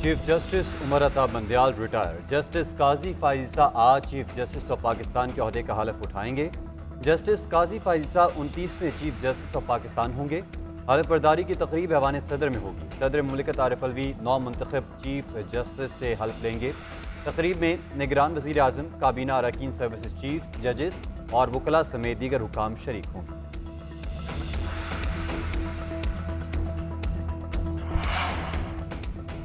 Chief justice Umar Ata Bandial retire. Justice Qazi फाइज़ा आज chief justice of Pakistan के ओहदे का हलफ उठाएंगे। जस्टिस काजी फाइज़ा 29वें चीफ जस्टिस ऑफ पाकिस्तान होंगे। हलफ बर्दारी की तकरीब ऐवान सदर में होगी। सदर मुमलिकत आरिफ अलवी नौ मुंतखब चीफ जस्टिस से हलफ लेंगे। तकरीब में निगरान वज़ीर आज़म, काबीना अरकान सर्विसेज चीफ, जजेस और वकला समेत दीगर हुकाम शरीक होंगे।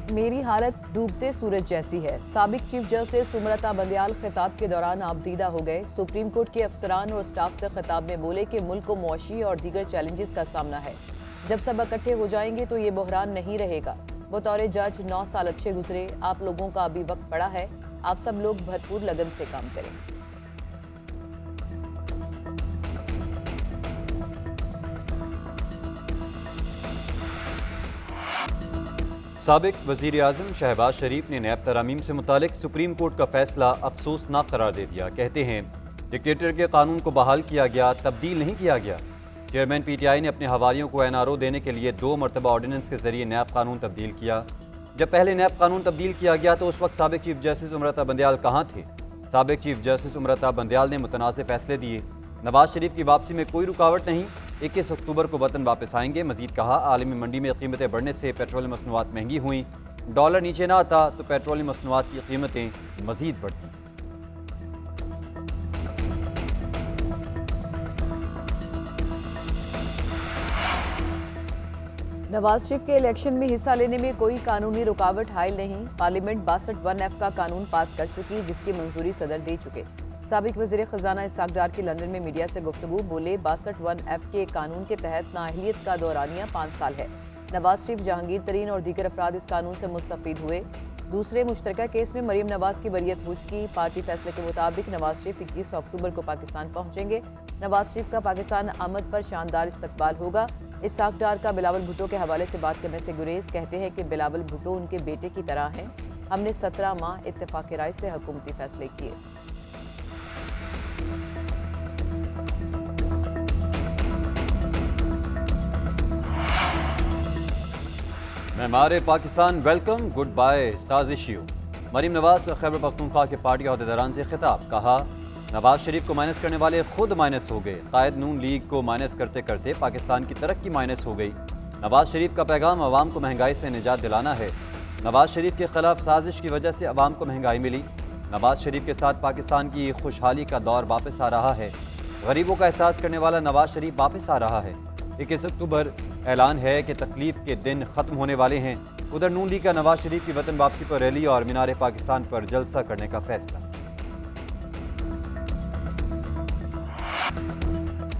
मेरी हालत डूबते सूरज जैसी है। साबिक चीफ जस्टिस उमर अता बंदयाल खिताब के दौरान आपदीदा हो गए। सुप्रीम कोर्ट के अफसरान और स्टाफ से खिताब में बोले कि मुल्क को मुआशी और दीगर चैलेंजेस का सामना है। जब सब इकट्ठे हो जाएंगे तो ये बहरान नहीं रहेगा। बतौर जज 9 साल अच्छे गुजरे। आप लोगों का अभी वक्त पड़ा है। आप सब लोग भरपूर लगन से काम करें। साबिक वज़ीर आज़म शहबाज शरीफ ने नैब तरामीम से मुतालिक सुप्रीम कोर्ट का फैसला अफसोसनाक करार दे दिया। कहते हैं डिक्टेटर के कानून को बहाल किया गया, तब्दील नहीं किया गया। चेयरमैन PTI ने अपने हवारियों को NRO देने के लिए 2 मरतबा ऑर्डिनेंस के जरिए नैब कानून तब्दील किया। जब पहले नैब कानून तब्दील किया गया तो उस वक्त साबिक चीफ जस्टिस उमर अता बंदयाल कहाँ थे? साबिक चीफ जस्टिस उमर अता बंदयाल ने मुतनाज़ फैसले दिए। नवाज शरीफ की वापसी में कोई रुकावट नहीं। 21 अक्टूबर को वतन वापस आएंगे। मजीद कहा, आलमी मंडी में कीमतें बढ़ने से पेट्रोलियम मसनूआत महंगी हुई। डॉलर नीचे ना आता तो पेट्रोलियम मसनूआत की कीमतें मजीद बढ़ती। नवाज शरीफ के इलेक्शन में हिस्सा लेने में कोई कानूनी रुकावट हायल नहीं। पार्लियामेंट 62(1)(f) का कानून पास कर चुकी, जिसकी मंजूरी सदर दे चुके। साबिक वज़ीर ख़जाना इसाक डार की लंदन में मीडिया से गुफ्तगू, बोले 62(1)(f) के कानून के तहत नाअहलियत का दौरानिया 5 साल है। नवाज शरीफ, जहांगीर तरीन और दीगर अफराद इस कानून से मुस्तफ़ीद हुए। दूसरे मुश्तरका केस में मरीम नवाज की बरियत हो चुकी। पार्टी फैसले के मुताबिक नवाज शरीफ 21 अक्टूबर को पाकिस्तान पहुंचेंगे। नवाज शरीफ का पाकिस्तान आमद पर शानदार इस्तकबाल होगा। इसाक डार का बिलावल भुट्टो के हवाले से बात करने से गुरेज, कहते हैं कि बिलावल भुट्टो उनके बेटे की तरह हैं। हमने 17 माह इत्तेफाक राय से हुकूमती फैसले किए। मेमार पाकिस्तान वेलकम गुड बाय साजिशियों। मरीम नवाज का खैबर पख्तूनख्वा के पार्टी अहदेदारान से खिताब। कहा, नवाज शरीफ को माइनस करने वाले खुद माइनस हो गए। कायद नून लीग को माइनस करते करते पाकिस्तान की तरक्की माइनस हो गई। नवाज शरीफ का पैगाम अवाम को महंगाई से निजात दिलाना है। नवाज शरीफ के खिलाफ साजिश की वजह से अवाम को महंगाई मिली। नवाज शरीफ के साथ पाकिस्तान की खुशहाली का दौर वापस आ रहा है। गरीबों का एहसास करने वाला नवाज शरीफ वापस आ रहा है। 21 अक्टूबर ऐलान है कि तकलीफ के दिन ख़त्म होने वाले हैं। उधर नून लीग का नवाज शरीफ की वतन वापसी पर रैली और मीनार पाकिस्तान पर जलसा करने का फैसला।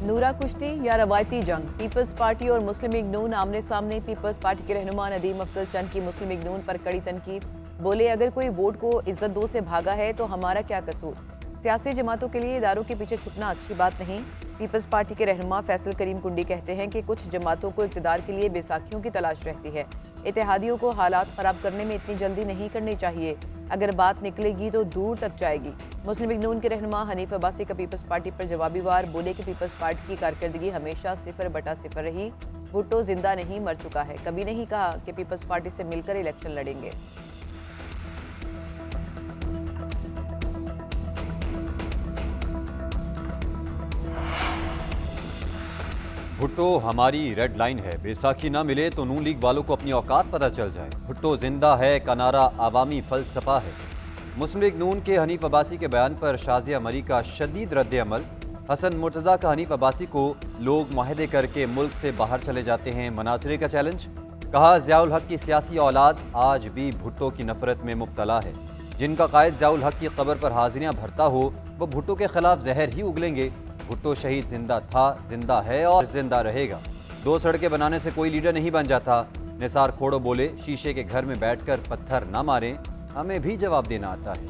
नूरा कुश्ती या रवायती जंग? पीपल्स पार्टी और मुस्लिम लीग नून आमने सामने। पीपल्स पार्टी के रहनुमा नदीम अफजल चंद की मुस्लिम लीग नून पर कड़ी तनकीद। बोले, अगर कोई वोट को इज्जत दो से भागा है तो हमारा क्या कसूर। सियासी जमातों के लिए इदारों के पीछे छुपना अच्छी बात नहीं। पीपल्स पार्टी के रहनुमा फैसल करीम कुंडी कहते हैं कि कुछ जमातों को इक़्तिदार के लिए बेसाखियों की तलाश रहती है। इत्तेहादियों को हालात ख़राब करने में इतनी जल्दी नहीं करनी चाहिए। अगर बात निकलेगी तो दूर तक जाएगी। मुस्लिम लीग नून के रहनुमा हनीफ अब्बासी का पीपल्स पार्टी पर जवाबी वार, बोले कि पीपल्स पार्टी की कारकर्दगी हमेशा 0/0 रही। भुट्टो जिंदा नहीं, मर चुका है। कभी नहीं कहा कि पीपल्स पार्टी से मिलकर इलेक्शन लड़ेंगे। भुट्टो हमारी रेड लाइन है। बैसाखी ना मिले तो नून लीग वालों को अपनी औकात पता चल जाए। भुट्टो जिंदा है का नारा आवामी फलसफा है। मुस्लिम लीग नून के हनीफ अब्बासी के बयान पर शाजिया मरी का शदीद रद्द अमल। हसन मुर्तज़ा का हनीफ अब्बासी को लोग मुआहदे करके मुल्क से बाहर चले जाते हैं मनासरे का चैलेंज। कहा, ज़ियाउल हक की सियासी औलाद आज भी भुट्टो की नफरत में मुब्तला है। जिनका कायद ज़ियाउल हक की कब्र पर हाजिरियाँ भरता हो वो भुट्टो के खिलाफ जहर ही उगलेंगे। भुट्टो शहीद जिंदा था, जिंदा है और जिंदा रहेगा। 2 सड़कें बनाने से कोई लीडर नहीं बन जाता। निसार खोड़ो बोले, शीशे के घर में बैठकर पत्थर ना मारें, हमें भी जवाब देना आता है।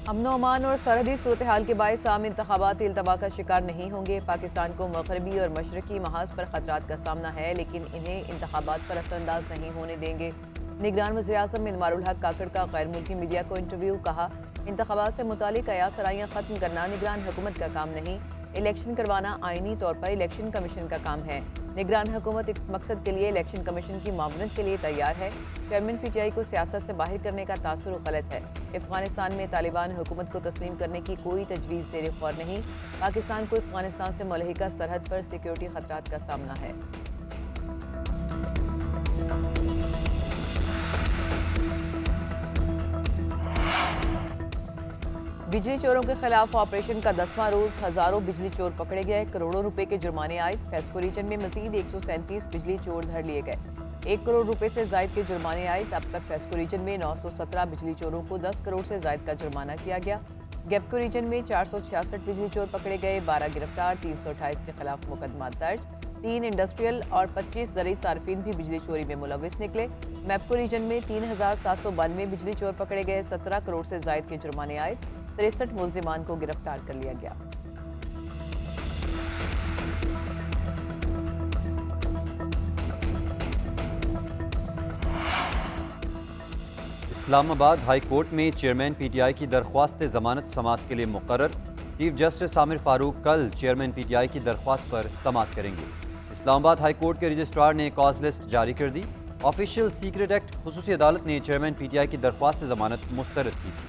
अमन अमान और सरहदी सूरत हाल के बायस आम इंतखाबात इल्तवा का शिकार नहीं होंगे। पाकिस्तान को मगरबी और मशरकी महाज पर खतरात का सामना है, लेकिन इन्हें इंतखाबात पर असरअंदाज नहीं होने देंगे। निगरान वज़ीर-ए-आज़म इनवारुल हक काकड़ का गैर मुल्की मीडिया को इंटरव्यू। कहा, इंतखाबात से मुतालिक कयासराइयाँ ख़त्म करना निगरान हुकूमत का काम नहीं, इलेक्शन करवाना आइनी तौर पर इलेक्शन कमीशन का काम है। निगरान हुकूमत इस मकसद के लिए इलेक्शन कमीशन की मामनत के लिए तैयार है। चेयरमैन पीटीआई को सियासत से बाहर करने का तासुर गलत है। अफगानिस्तान में तालिबान हुकूमत को तस्लीम करने की कोई तजवीज़ ज़ेर गौर नहीं। पाकिस्तान को अफगानिस्तान से मुल्हिका सरहद पर सिक्योरिटी खतरात का सामना है। बिजली चोरों के खिलाफ ऑपरेशन का 10वां रोज हजारों बिजली चोर पकड़े गए, करोड़ों रुपए के जुर्माने आए। फेस्को रीजन में मजीद 137 बिजली चोर धर लिए गए, 1 करोड़ रुपए से जायद के जुर्माने आए। अब तक फेस्को रीजन में 917 बिजली चोरों को 10 करोड़ से जायद का जुर्माना किया गया। गेपको रीजन में 466 बिजली चोर पकड़े गए, 12 गिरफ्तार, 328 के खिलाफ मुकदमा दर्ज। 3 इंडस्ट्रियल और 25 ज़रूरी सार्फिन भी बिजली चोरी में मुलविस निकले। मैपको रीजन में 3792 बिजली चोर पकड़े गए, 17 करोड़ से जायद के जुर्माने आए। 63 मुलजिमान को गिरफ्तार कर लिया गया। इस्लामाबाद हाई कोर्ट में चेयरमैन पीटीआई की दरख्वास्त जमानत समाअत के लिए मुकर्रर। चीफ जस्टिस आमिर फारूक कल चेयरमैन पीटीआई की दरख्वास्त पर समाअत करेंगे। इस्लामाबाद हाई कोर्ट के रजिस्ट्रार ने कॉज लिस्ट जारी कर दी। ऑफिशियल सीक्रेट एक्ट खुसूसी अदालत ने चेयरमैन पीटीआई की दरख्वास्त जमानत मुस्तरद की थी।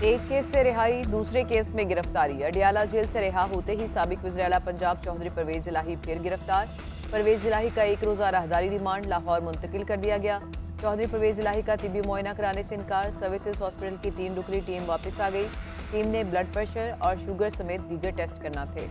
एक केस से रिहाई, दूसरे केस में गिरफ्तारी। अडियाला जेल से रिहा होते ही साबिक वज़ीर आला पंजाब चौधरी परवेज इलाही फिर गिरफ्तार। परवेज इलाही का 1 रोज़ा राहदारी रिमांड लाहौर मुंतकिल कर दिया गया। चौधरी परवेज इलाही का तिबी मुआयना कराने से इनकार। सर्विसेज हॉस्पिटल की 3 रुकनी टीम वापस आ गई। टीम ने ब्लड प्रेशर और शुगर समेत दीगर टेस्ट करना थे।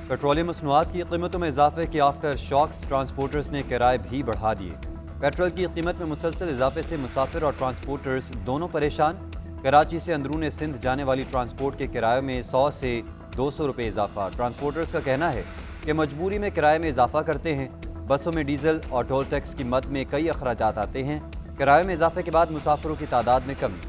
पेट्रोलियम मसनूआत की कीमतों में इजाफे के आफ्टर शॉक्स ट्रांसपोर्टर्स ने किराए भी बढ़ा दिए। पेट्रोल की कीमत में मुसलसल इजाफे से मुसाफिर और ट्रांसपोर्टर्स दोनों परेशान। कराची से अंदरून सिंध जाने वाली ट्रांसपोर्ट के किराए में 100 से 200 रुपये इजाफा। ट्रांसपोर्टर्स का कहना है कि मजबूरी में किराए में इजाफा करते हैं। बसों में डीजल और टोल टैक्स की मद में कई अखराजात आते हैं। किराए में इजाफे के बाद मुसाफिरों की तादाद में कमी।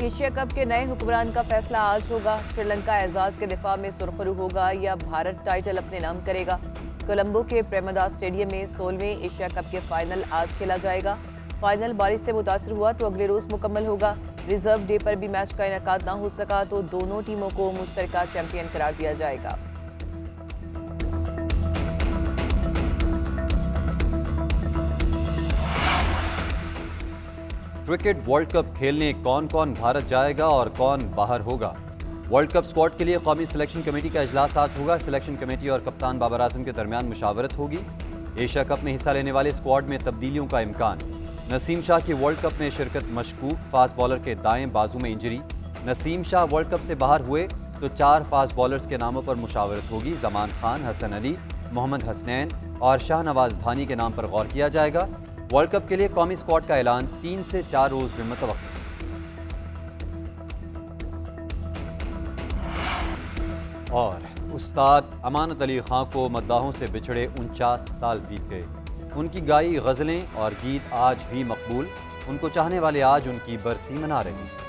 एशिया कप के नए हुक्मरान का फैसला आज होगा। श्रीलंका एजाज के दिफा में सुरखरू होगा या भारत टाइटल अपने नाम करेगा। कोलंबो के प्रेमदास स्टेडियम में 16वें एशिया कप के फाइनल आज खेला जाएगा। फाइनल बारिश से मुतासर हुआ तो अगले रोज मुकम्मल होगा। रिजर्व डे पर भी मैच का इनेकाद ना हो सका तो दोनों टीमों को मुश्तरका चैंपियन करार दिया जाएगा। क्रिकेट वर्ल्ड कप खेलने कौन कौन भारत जाएगा और कौन बाहर होगा। वर्ल्ड कप स्क्वाड के लिए कौमी सिलेक्शन कमेटी का इजलास आज होगा। सिलेक्शन कमेटी और कप्तान बाबर आजम के दरमियान मुशावरत होगी। एशिया कप में हिस्सा लेने वाले स्क्वाड में तब्दीलियों का इम्कान। नसीम शाह की वर्ल्ड कप में शिरकत मशकूक। फास्ट बॉलर के दाएं बाजू में injury. Naseem Shah world cup से बाहर हुए तो 4 फास्ट बॉलर्स के नामों पर मुशावरत होगी। जमान खान, हसन अली, मोहम्मद हसनैन और शाहनवाज धानी के नाम पर गौर किया जाएगा। वर्ल्ड कप के लिए कौमी स्क्वाड का ऐलान 3 से 4 रोज में मुतवक्किल। और उस्ताद अमानत अली खां को मद्दाहों से बिछड़े 49 साल बीत गए। उनकी गाई गज़लें और गीत आज भी मकबूल। उनको चाहने वाले आज उनकी बरसी मना रहे हैं।